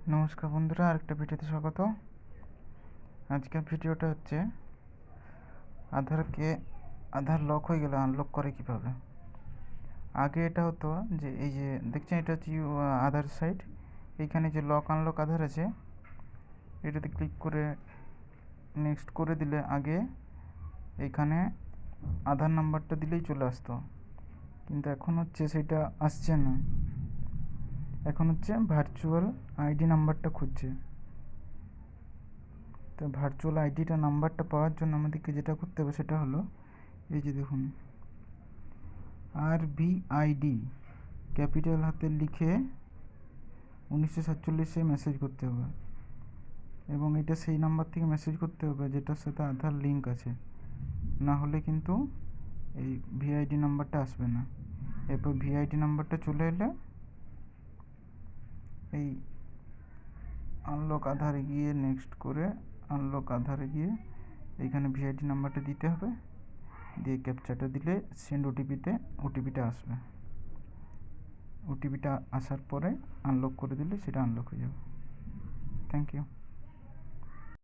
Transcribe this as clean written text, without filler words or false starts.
নমস্কার বন্ধুরা, আরেকটা ভিডিওতে স্বাগত। আজকের ভিডিওটা হচ্ছে আধার লক হয়ে গেলে আনলক করে কিভাবে। আগে এটা হতো যে এই যে দেখছেন, এটা হচ্ছে আধার সাইট। এইখানে যে লক আনলক আধার আছে, এটাতে ক্লিক করে নেক্সট করে দিলে আগে এইখানে আধার নাম্বারটা দিলেই চলে আসতো, কিন্তু এখন হচ্ছে সেটা আসছে না। এখন হচ্ছে ভার্চুয়াল আইডি নাম্বারটা খুঁজছে। তো ভার্চুয়াল আইডিটা নাম্বারটা পাওয়ার জন্য আমাদেরকে যেটা করতে হবে সেটা হলো এই যে দেখুন, RBID ক্যাপিটাল হাতে লিখে 1947 মেসেজ করতে হবে, এবং এটা সেই নাম্বার থেকে মেসেজ করতে হবে যেটার সাথে আধার লিঙ্ক আছে, না হলে কিন্তু এই ভিআইডি নাম্বারটা আসবে না। এরপর ভিআইডি নাম্বারটা চলে এলে এই আনলক আধারে গিয়ে নেক্সট করে আনলক আধারে গিয়ে এইখানে ভিআইডি নাম্বারটা দিতে হবে, দিয়ে ক্যাপচাটা দিলে সেন্ড ওটিপিটা আসবে। ওটিপিটা আসার পরে আনলক করে দিলে সেটা আনলক হয়ে যাবে। Thank you.